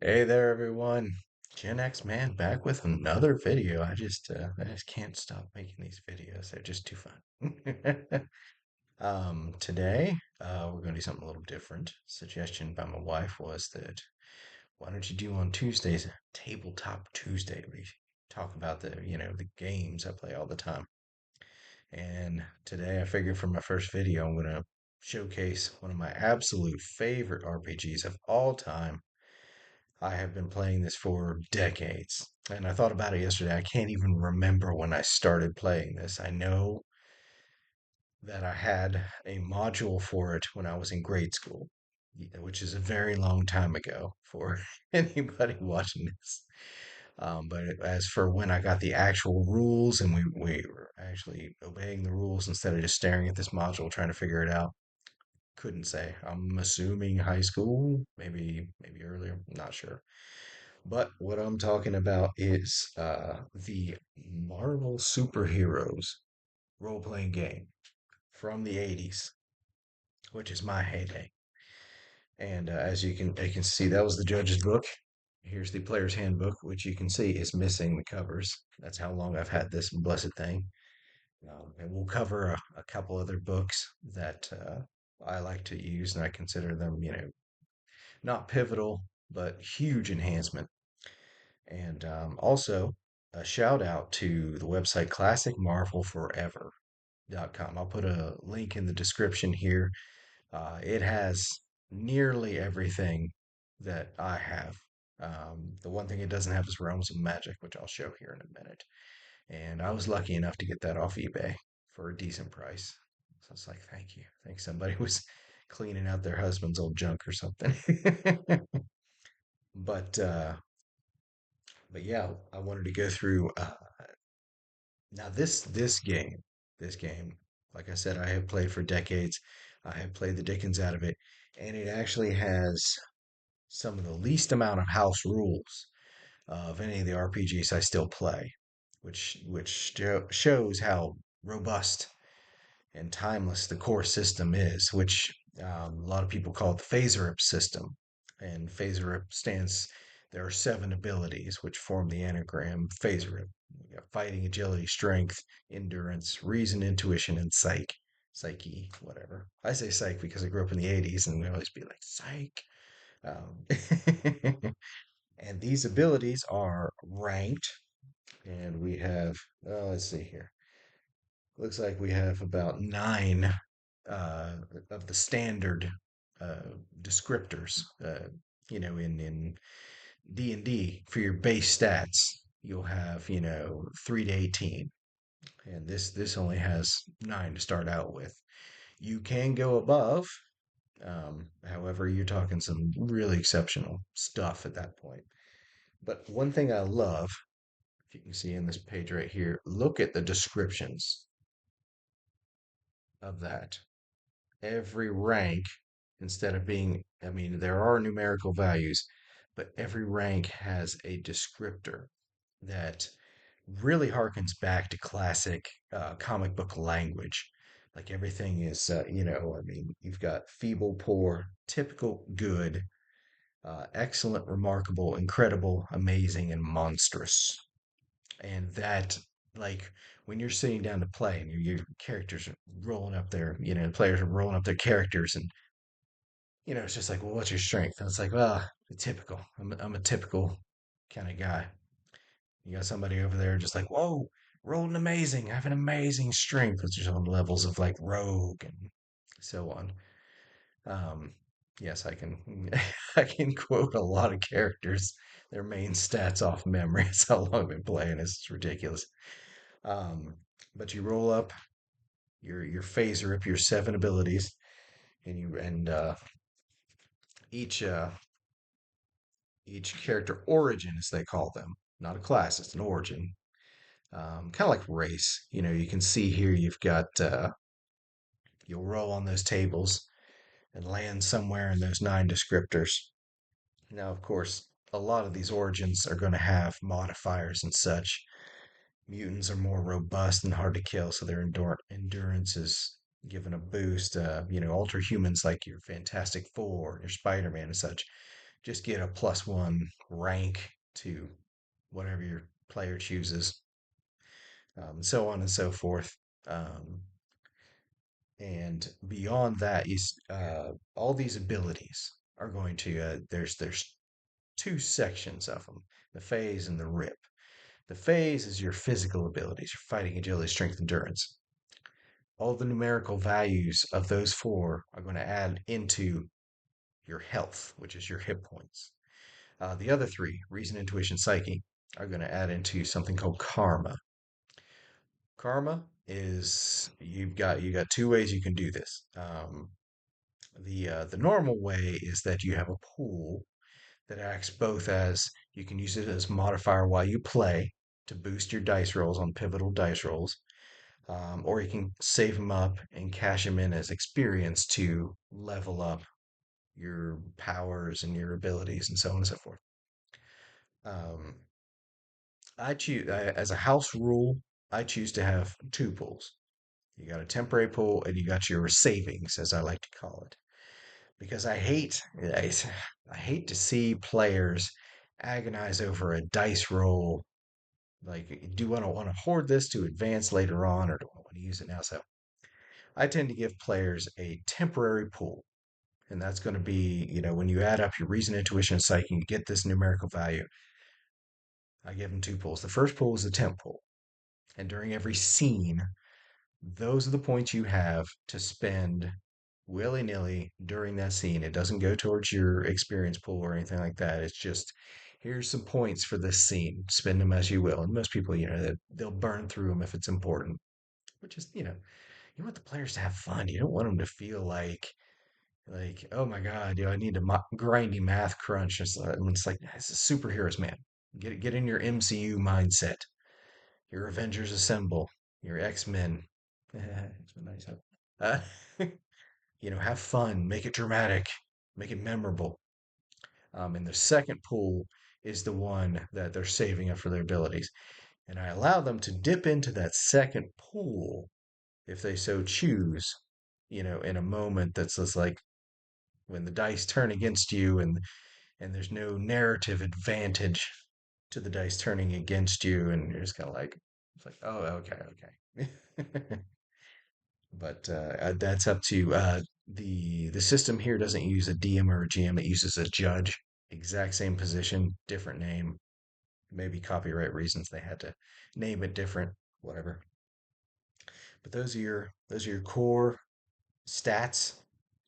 Hey there, everyone. Gen X man back with another video. I just can't stop making these videos. They're just too fun. Today, we're going to do something a little different. Suggestion by my wife was that why don't you do on Tuesdays, Tabletop Tuesday? We talk about the games I play all the time. And today I figured for my first video, I'm going to showcase one of my absolute favorite RPGs of all time. I have been playing this for decades. And I thought about it yesterday. I can't even remember when I started playing this. I know that I had a module for it when I was in grade school, which is a very long time ago for anybody watching this. But as for when I got the actual rules and we were actually obeying the rules instead of just staring at this module trying to figure it out, couldn't say. I'm assuming high school, maybe earlier, not sure. But what I'm talking about is the Marvel Superheroes role-playing game from the 80s, which is my heyday. And as you can see, that was the judge's book. Here's the player's handbook, which you can see is missing the covers. That's how long I've had this blessed thing. And we'll cover a couple other books that I like to use, and I consider them, not pivotal, but huge enhancement. And also, a shout out to the website classicmarvelforever.com. I'll put a link in the description here. It has nearly everything that I have. The one thing it doesn't have is Realms of Magic, which I'll show here in a minute. And I was lucky enough to get that off eBay for a decent price. So it's like, thank you. I think somebody was cleaning out their husband's old junk or something. but uh, but yeah, I wanted to go through now this game, like I said, I have played for decades. I have played the dickens out of it, and it actually has some of the least amount of house rules of any of the RPGs I still play, which shows how robust and timeless the core system is, which a lot of people call it the FASERIP system. And FASERIP stands, there are seven abilities which form the anagram FASERIP. You got fighting, agility, strength, endurance, reason, intuition, and psyche, whatever. I say psych because I grew up in the 80s and we always be like, psych. And these abilities are ranked, and we have, let's see here. Looks like we have about nine uh, of the standard uh, descriptors. In D&D for your base stats, you'll have 3 to 18, and this only has nine to start out with. You can go above. However, you're talking some really exceptional stuff at that point. But one thing I love, if you can see in this page right here, look at the descriptions of that. Every rank, instead of being, I mean, there are numerical values, but every rank has a descriptor that really harkens back to classic comic book language. Like everything is, I mean, you've got feeble, poor, typical, good, excellent, remarkable, incredible, amazing, and monstrous. And that, like, when you're sitting down to play and your characters are rolling up the players are rolling up their characters, and it's just like, well, what's your strength? And it's like, well, typical. I'm a typical kind of guy. You got somebody over there just like, whoa, rolling amazing. I have an amazing strength, which is on levels of like rogue and so on. Um, yes, I can I can quote a lot of characters, their main stats off memory. It's how long I've been playing. It's ridiculous. Um, but you roll up your phaser up your seven abilities, and each each character origin, as they call them, not a class, it's an origin. Kind of like race. You can see here you've got you'll roll on those tables and land somewhere in those nine descriptors. Now, of course, a lot of these origins are going to have modifiers and such. Mutants are more robust and hard to kill, so their endurance is given a boost. Ultra humans like your Fantastic Four, your Spider Man, and such, just get a +1 rank to whatever your player chooses, so on and so forth. Um, and beyond that, all these abilities are going to there's two sections of them: the phase and the rip. The phase is your physical abilities, your fighting, agility, strength, endurance. All the numerical values of those four are going to add into your health, which is your hit points. The other three, reason, intuition, psyche, are going to add into something called karma. Karma is you got two ways you can do this. The normal way is that you have a pool that acts both as you can use it as modifier while you play to boost your dice rolls on pivotal dice rolls, or you can save them up and cash them in as experience to level up your powers and your abilities and so on and so forth. Um, I choose as a house rule. I choose to have two pools. You got a temporary pool and you got your savings, as I like to call it, because I hate to see players agonize over a dice roll. Like, do I want to hoard this to advance later on, or do I want to use it now? So I tend to give players a temporary pool, and that's going to be, when you add up your reason, intuition, and psyche, you get this numerical value. I give them two pools. The first pool is the temp pool, and during every scene, those are the points you have to spend willy nilly during that scene. It doesn't go towards your experience pool or anything like that. It's just here's some points for this scene. Spend them as you will. And most people, they'll burn through them if it's important. Which is, you want the players to have fun. You don't want them to feel like, oh my God, I need a grindy math crunch. It's like it's a superheroes, man. Get in your MCU mindset. Your Avengers Assemble. Your X-Men. It's been nice. Uh, have fun, make it dramatic, make it memorable. And the second pool is the one that they're saving up for their abilities. And I allow them to dip into that second pool if they so choose, in a moment that's just like when the dice turn against you and there's no narrative advantage to the dice turning against you, and you're just kind of like, it's like, oh, okay, okay. But that's up to the system here doesn't use a DM or a GM. It uses a judge. Exact same position, different name. Maybe copyright reasons they had to name it different. Whatever. But those are your core stats.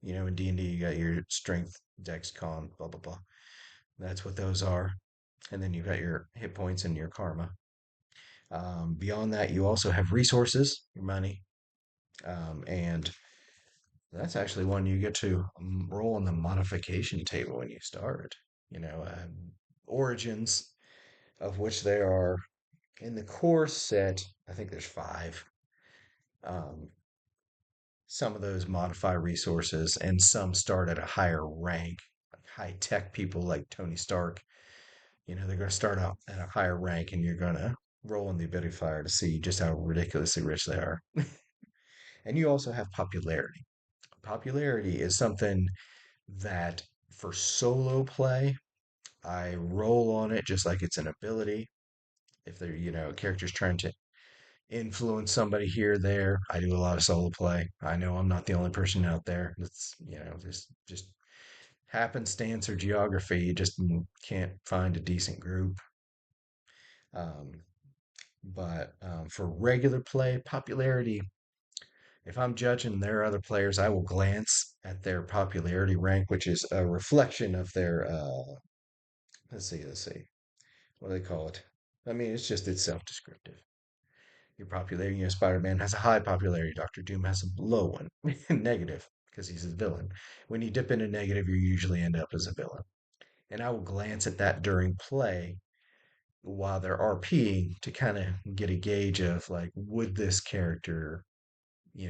In D&D you got your strength, dex, con, blah blah blah. That's what those are. And then you've got your hit points and your karma. Beyond that, you also have resources, your money, and that's actually one you get to roll on the modification table when you start. Origins, of which there are in the core set, I think there's five. Um, some of those modify resources, and some start at a higher rank. Like high tech people like Tony Stark, they're going to start out at a higher rank, and you're going to roll on the ability fire to see just how ridiculously rich they are. And you also have popularity. Popularity is something that for solo play, I roll on it just like it's an ability. If they're, a character's trying to influence somebody here, there, I do a lot of solo play. I know I'm not the only person out there. It's, just happenstance or geography. You just can't find a decent group. Um, but for regular play, popularity, if I'm judging their other players, I will glance at their popularity rank, which is a reflection of their let's see. What do they call it? I mean, it's self-descriptive. Your popularity, Spider-Man has a high popularity. Doctor Doom has a low one, negative, because he's a villain. When you dip into negative, you usually end up as a villain. And I will glance at that during play while they're RPing to kind of get a gauge of like, would this character,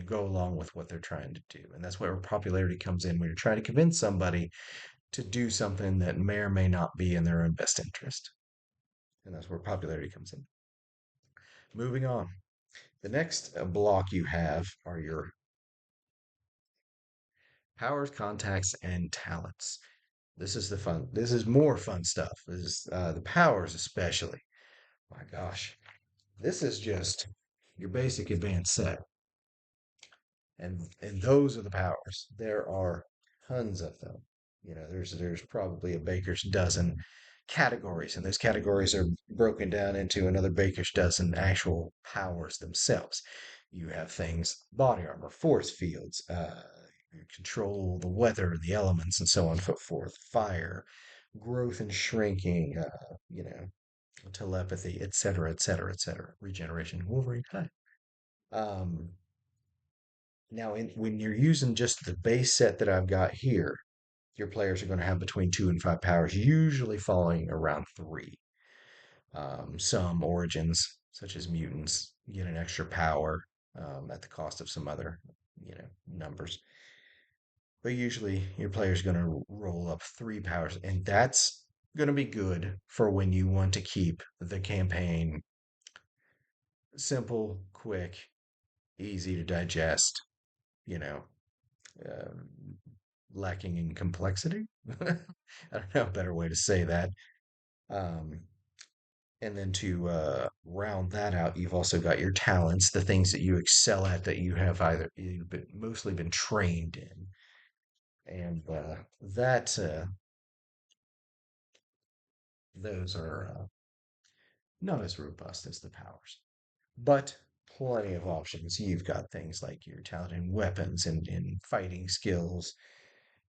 go along with what they're trying to do? And that's where popularity comes in when you're trying to convince somebody to do something that may or may not be in their own best interest. And that's where popularity comes in. Moving on. The next block you have are your powers, contacts, and talents. This is the fun. This is more fun stuff. This is the powers, especially. My gosh, this is just your basic advanced set, and those are the powers. There are tons of them. You know, there's probably a baker's dozen categories, and those categories are broken down into another baker's dozen actual powers themselves. You have things, body armor, force fields, you control the weather, the elements, and so on and so forth. Fire, growth and shrinking, telepathy, etc., etc., etc. Regeneration, Wolverine. Hi. Um, Now, when you're using just the base set that I've got here, your players are going to have between 2 and 5 powers, usually falling around 3. Some origins, such as mutants, get an extra power at the cost of some other, numbers. But usually your player's going to roll up 3 powers, and that's going to be good for when you want to keep the campaign simple, quick, easy to digest, you know, uh, lacking in complexity. I don't know a better way to say that. Um, and then to round that out, you've also got your talents, the things that you excel at that you have either you've been, mostly been trained in, and that those are not as robust as the powers, but plenty of options. You've got things like your talent in weapons and in fighting skills,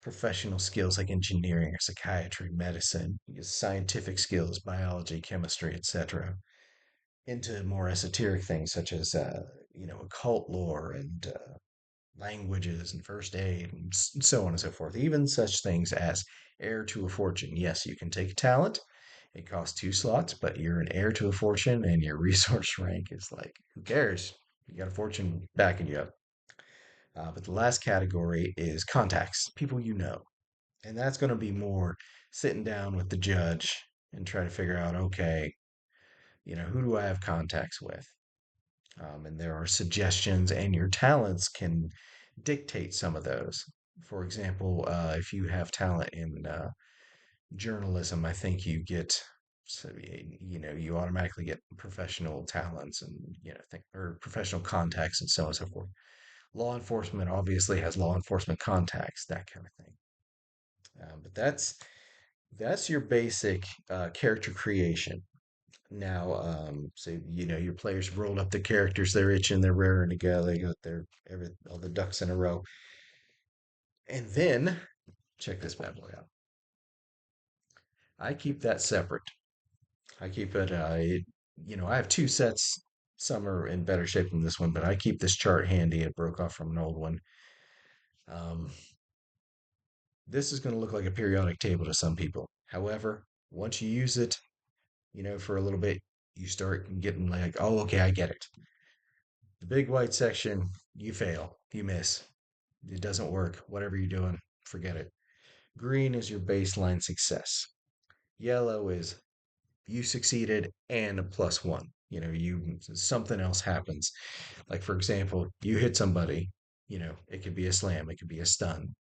professional skills like engineering or psychiatry, medicine, scientific skills, biology, chemistry, etc., into more esoteric things such as occult lore and languages and first aid and so on and so forth. Even such things as heir to a fortune. Yes, you can take a talent. It costs 2 slots, but you're an heir to a fortune, and your resource rank is like, who cares? You got a fortune backing you up. But the last category is contacts, people you know. And that's going to be more sitting down with the judge and try to figure out, okay, who do I have contacts with? And there are suggestions, and your talents can dictate some of those. For example, if you have talent in journalism, I think you get, so, you automatically get professional talents and, or professional contacts and so on and so forth. Law enforcement obviously has law enforcement contacts, that kind of thing. But that's your basic character creation. Now, so your players rolled up the characters, they're itching, they're raring to go, they got all the ducks in a row, and then check this bad boy out. I keep that separate. I keep it. I have 2 sets. Some are in better shape than this one, but I keep this chart handy. It broke off from an old one. Um, this is going to look like a periodic table to some people. However, once you use it, for a little bit, you start getting like, oh, okay, I get it. The big white section, you fail, you miss. It doesn't work. Whatever you're doing, forget it. Green is your baseline success. Yellow is you succeeded and a +1. You something else happens. Like for example, you hit somebody, it could be a slam, it could be a stun.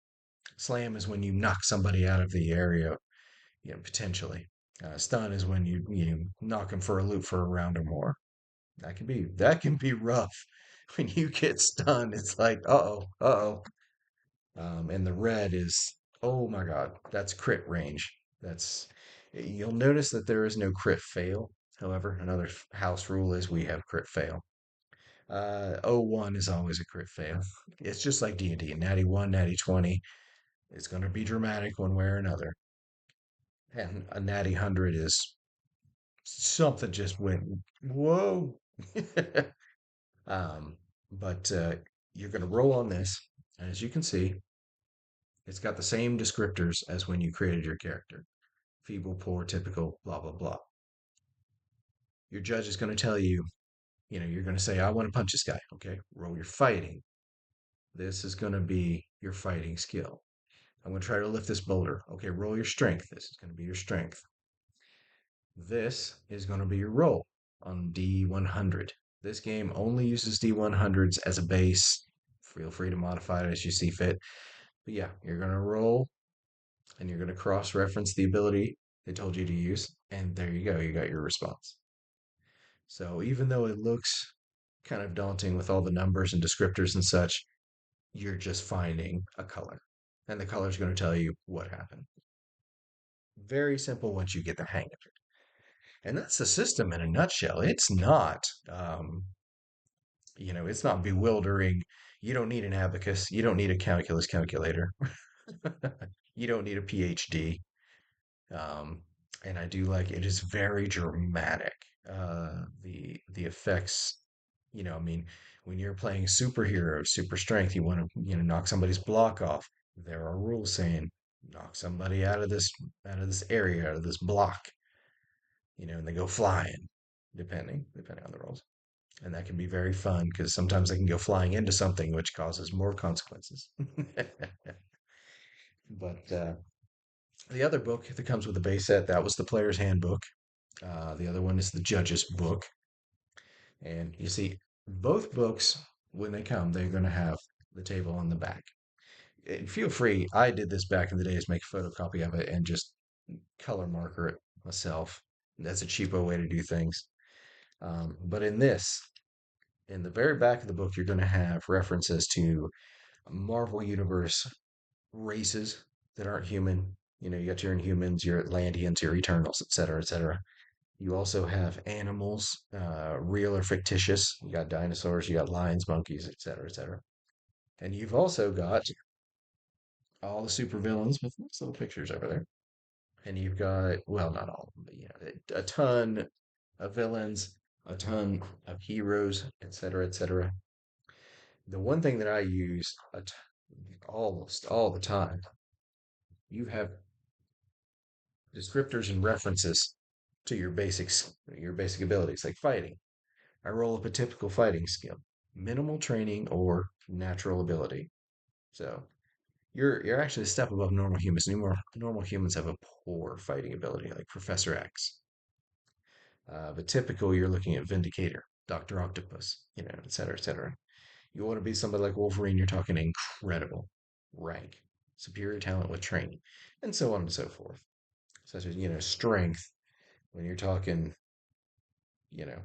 Slam is when you knock somebody out of the area, potentially. Stun is when you knock them for a loop for a round or more. That can be rough. When you get stunned, it's like, uh-oh, uh-oh. And the red is, oh my God, that's crit range. You'll notice that there is no crit fail. However, another house rule is we have crit fail. 01 is always a crit fail. It's just like D&D, natty 1, natty 20. It's going to be dramatic one way or another. And a natty 100 is something just went, whoa. Um, but you're going to roll on this. And as you can see, it's got the same descriptors as when you created your character: feeble, poor, typical, blah, blah, blah. Your judge is going to tell you, you're going to say, I want to punch this guy. Okay, roll your fighting. This is going to be your fighting skill. I'm going to try to lift this boulder. Okay, roll your strength. This is going to be your strength. This is going to be your roll on D100. This game only uses D100s as a base. Feel free to modify it as you see fit. But yeah, you're going to roll and you're going to cross-reference the ability they told you to use, and there you go, you got your response. So even though it looks kind of daunting with all the numbers and descriptors and such, you're just finding a color, and the color is going to tell you what happened. Very simple once you get the hang of it. And that's the system in a nutshell. It's not, it's not bewildering. You don't need an abacus. You don't need a calculus calculator. You don't need a PhD. Um, and I do like it is very dramatic. The effects, I mean, when you're playing superhero, super strength, you want to, knock somebody's block off. There are rules saying knock somebody out of this area, out of this block, and they go flying, depending on the rules. And that can be very fun because sometimes they can go flying into something, which causes more consequences. But the other book that comes with the base set, that was the player's handbook. The other one is the judge's book. And you see, both books, when they come, they're going to have the table on the back. And feel free, I did this back in the days, make a photocopy of it and just color marker it myself. That's a cheapo way to do things. But in the very back of the book, you're going to have references to Marvel Universe races that aren't human. You got your Inhumans, your Atlanteans, your Eternals, etc., etc. You also have animals, real or fictitious. You got dinosaurs, you got lions, monkeys, etc., etc. And you've also got all the supervillains with those little pictures over there. And you've got, well, not all of them, but a ton of villains, a ton of heroes, etc., etc. The one thing that I use almost all the time, you have descriptors and references to your basic abilities, like fighting. I roll up a typical fighting skill, minimal training or natural ability. So you're actually a step above normal humans. Normal humans have a poor fighting ability, like Professor X. But typical, you're looking at Vindicator, Doctor Octopus, et cetera, et cetera. You want to be somebody like Wolverine, you're talking incredible rank, superior talent with training, and so on and so forth. Such as, strength, when you're talking, you know,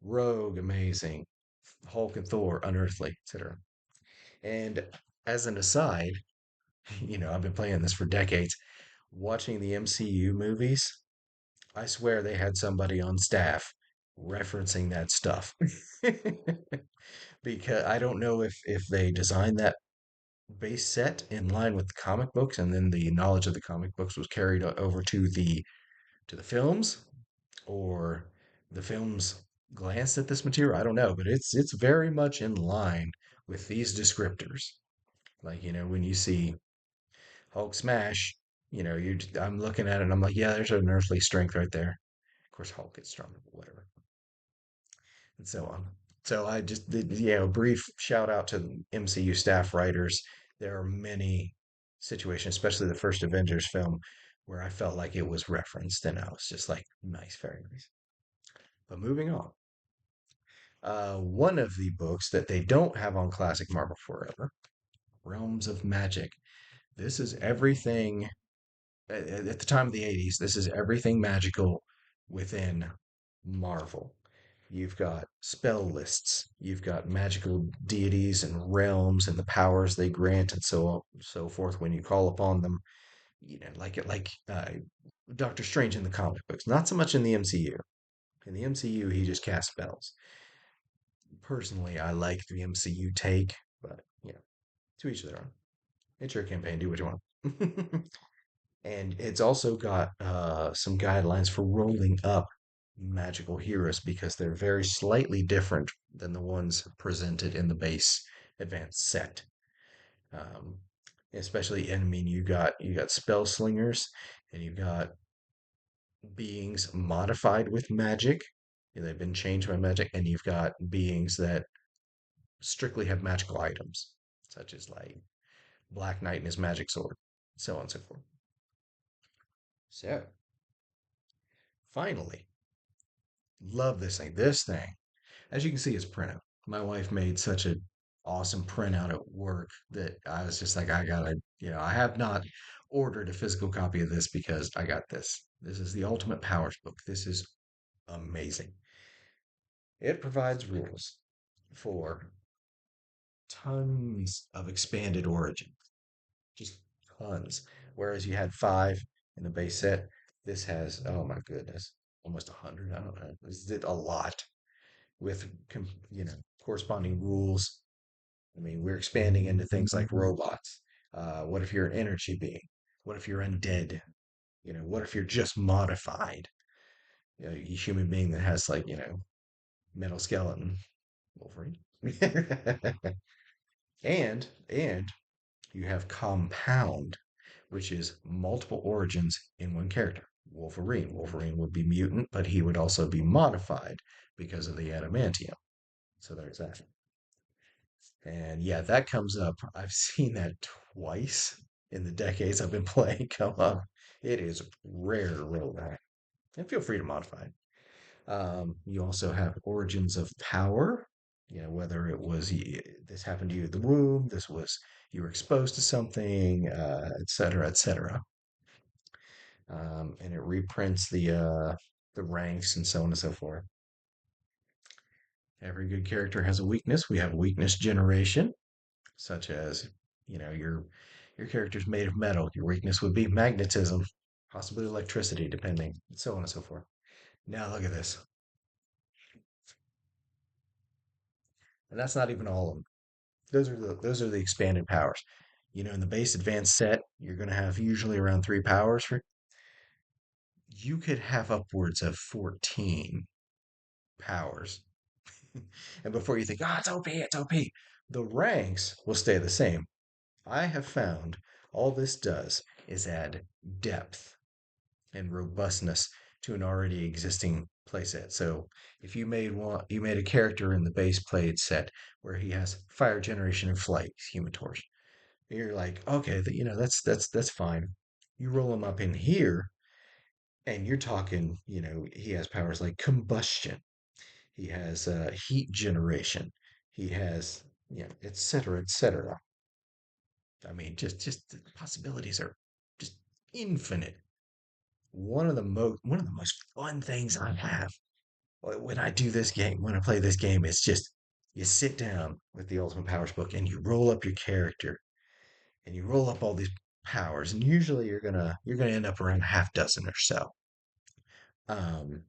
Rogue, amazing, Hulk and Thor, unearthly, etc. And as an aside, I've been playing this for decades. Watching the MCU movies, I swear they had somebody on staff referencing that stuff. Because I don't know if they designed that base set in line with the comic books and then the knowledge of the comic books was carried over to the films, or the films glanced at this material. I don't know, but it's very much in line with these descriptors. Like, when you see Hulk smash, I'm looking at it and I'm like, yeah, there's an earthly strength right there. Of course, Hulk gets stronger, but whatever, and so on. So I just did, a brief shout out to the MCU staff writers. There are many situations, especially the first Avengers film, where I felt like it was referenced, and I was just like, nice, very nice. But moving on, one of the books that they don't have on Classic Marvel Forever, Realms of Magic. This is everything at the time of the 80s. This is everything magical within Marvel. You've got spell lists, you've got magical deities and realms and the powers they grant and so forth when you call upon them. Like Doctor Strange in the comic books, not so much in the MCU. In the MCU, he just casts spells. Personally, I like the MCU take, but to each their own. It's your campaign, do what you want. And it's also got some guidelines for rolling up magical heroes because they're very slightly different than the ones presented in the base advanced set. Um, Especially, and I mean, you got spell slingers, and you've got beings modified with magic. They've been changed by magic, and you've got beings that strictly have magical items, such as like Black Knight and his magic sword, so on and so forth. So, finally, love this thing. This thing, as you can see, is printout. My wife made such an awesome printout at work that I was just like, I gotta, I have not ordered a physical copy of this because I got this. This is the Ultimate Powers book. This is amazing. It provides rules for tons of expanded origin, just tons. Whereas you had five in the base set, this has, oh my goodness, almost 100. I don't know. This is a lot with, corresponding rules. I mean, we're expanding into things like robots. What if you're an energy being? What if you're undead? What if you're just modified? A human being that has like, metal skeleton, Wolverine. And you have compound, which is multiple origins in one character. Wolverine. Wolverine would be mutant, but he would also be modified because of the adamantium. So there's that. And yeah, that comes up. I've seen that twice in the decades I've been playing come up. It is rare to roll that. And feel free to modify it. You also have origins of power. Whether it was this happened to you in the womb, this was you were exposed to something, et cetera, et cetera. And it reprints the ranks and so on and so forth. Every good character has a weakness. We have weakness generation, such as your character's made of metal. Your weakness would be magnetism, possibly electricity, depending, and so on and so forth. Now look at this, and that's not even all of them. Those are the expanded powers. In the base advanced set, you're going to have usually around three powers. You could have upwards of 14 powers, and before you think, it's OP, it's OP, the ranks will stay the same. I have found all this does is add depth and robustness to an already existing playset. So if you made a character in the base played set where he has fire generation and flight, he's Human Torch. You're like, okay, that's fine. You roll him up in here, and you're talking, he has powers like combustion. He has heat generation. He has, et cetera, et cetera. I mean, just the possibilities are just infinite. One of the most fun things I have when I do this game, when I play this game, is just you sit down with the Ultimate Powers book and you roll up your character and you roll up all these powers, and usually you're gonna end up around a half dozen or so. Um,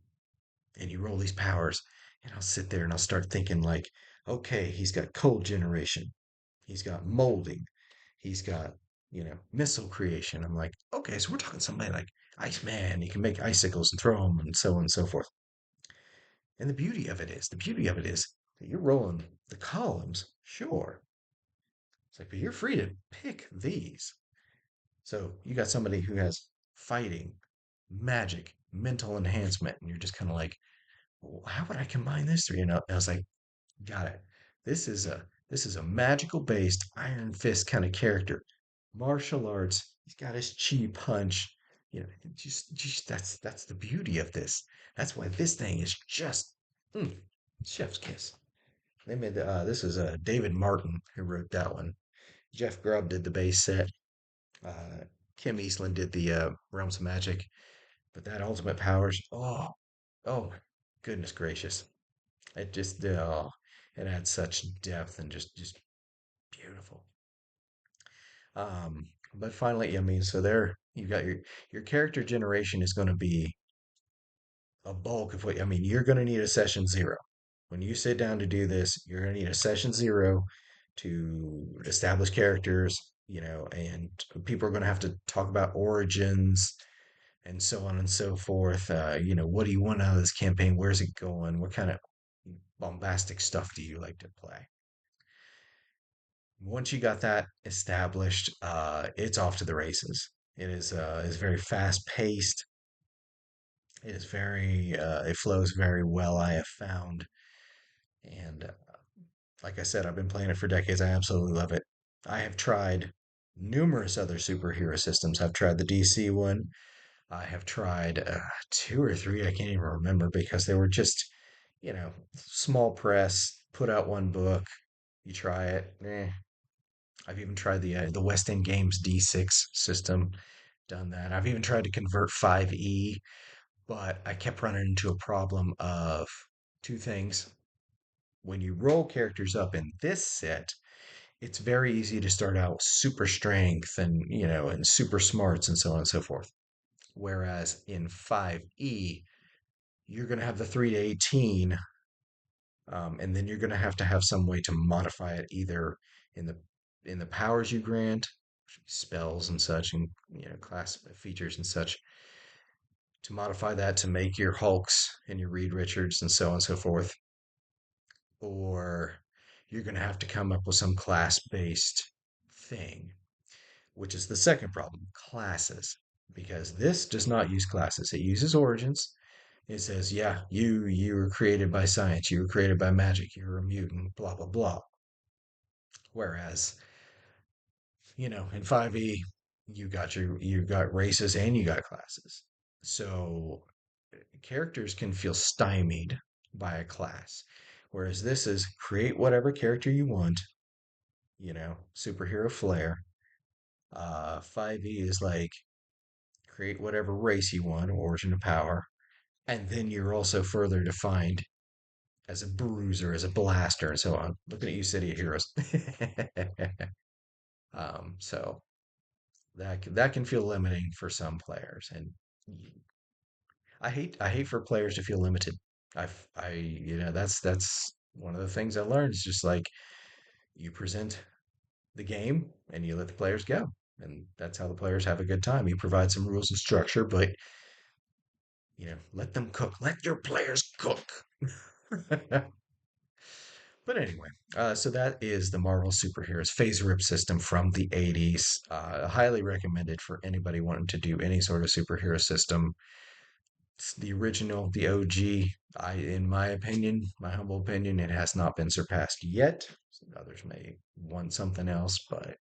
and you roll these powers, and I'll sit there and I'll start thinking like, okay, he's got cold generation, he's got molding, he's got missile creation. I'm like, okay, so we're talking somebody like Iceman. He can make icicles and throw them, and so on and so forth. And the beauty of it is that you're rolling the columns, sure. It's like, but you're free to pick these. So you got somebody who has fighting, magic, mental enhancement, and you're just kind of like, well, how would I combine this three? And I was like, got it. This is a magical based Iron Fist kind of character. Martial arts. He's got his chi punch. Just that's the beauty of this. That's why this thing is just mm, chef's kiss. They made this is David Martin who wrote that one. Jeff Grubb did the base set. Uh, Kim Eastland did the Realms of Magic. But that Ultimate Powers, oh my goodness gracious! It adds such depth and just beautiful. But finally, I mean, so there you got your character generation is going to be a bulk of what I mean. You're going to need a session zero when you sit down to do this. You're going to need a session zero to establish characters, and people are going to have to talk about origins and so on and so forth. What do you want out of this campaign? Where's it going? What kind of bombastic stuff do you like to play? Once you got that established, it's off to the races. It is very fast paced. It flows very well. I have found, and like I said, I've been playing it for decades. I absolutely love it. I have tried numerous other superhero systems. I've tried the DC one. I have tried two or three. I can't even remember because they were just, small press. Put out one book. You try it. I've even tried the West End Games D6 system, done that. I've even tried to convert 5e, but I kept running into a problem of two things. When you roll characters up in this set, it's very easy to start out with super strength and, and super smarts and so on and so forth. Whereas in 5e, you're going to have the 3 to 18, and then you're going to have some way to modify it either in the powers you grant, spells and such, and class features and such, to modify that to make your Hulks and your Reed Richards and so on and so forth, or you're going to have to come up with some class-based thing, which is the second problem, classes. Because this does not use classes. It uses origins. It says, yeah, you were created by science, you were created by magic, you're a mutant, blah blah blah. Whereas, in 5e, you got races and you got classes. So characters can feel stymied by a class. Whereas this is create whatever character you want, superhero flair. 5e is like create whatever race you want, origin of power, and then you're also further defined as a bruiser, as a blaster, and so on. Looking at you, City of Heroes. So that can feel limiting for some players, and I hate for players to feel limited. That's one of the things I learned. Is just like you present the game and you let the players go, and that's how the players have a good time. You provide some rules and structure, but let them cook. Let your players cook. But anyway, so that is the Marvel Superheroes FASERIP system from the 80s. Highly recommended for anybody wanting to do any sort of superhero system. It's the original, the OG. In my opinion, my humble opinion, it has not been surpassed yet. Others may want something else, but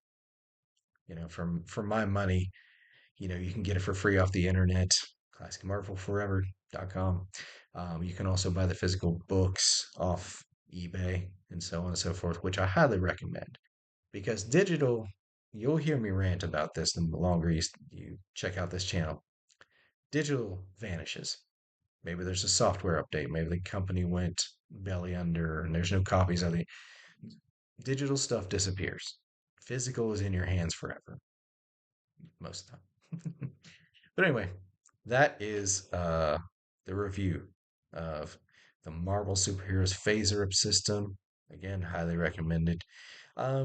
from my money, you can get it for free off the internet, classicmarvelforever.com. You can also buy the physical books off eBay and so on and so forth, which I highly recommend because digital, you'll hear me rant about this the longer you check out this channel. Digital vanishes. Maybe there's a software update. Maybe the company went belly under and there's no copies of the digital stuff disappears. Physical is in your hands forever, most of the time. But anyway, that is the review of the Marvel Superheroes FASERIP system. Again, highly recommended.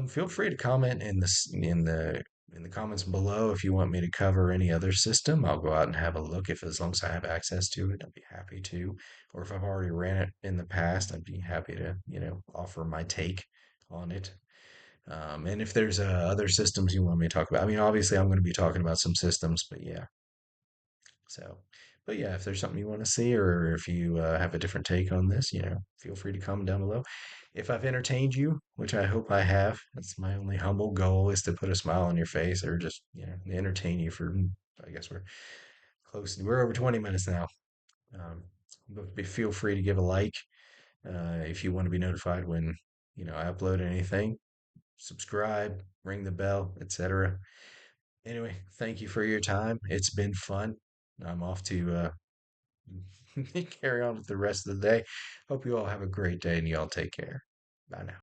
Feel free to comment in the comments below if you want me to cover any other system. I'll go out and have a look if as long as I have access to it, I'd be happy to. Or if I've already ran it in the past, I'd be happy to, offer my take on it. And if there's other systems you want me to talk about, I mean, obviously I'm going to be talking about some systems, but yeah, so, but yeah, if there's something you want to see or if you have a different take on this, feel free to comment down below. If I've entertained you, which I hope I have, that's my only humble goal is to put a smile on your face or just, entertain you for, I guess we're over 20 minutes now. But feel free to give a like if you want to be notified when, I upload anything, subscribe, ring the bell, etc. Anyway, thank you for your time. It's been fun. I'm off to carry on with the rest of the day. Hope you all have a great day and you all take care. Bye now.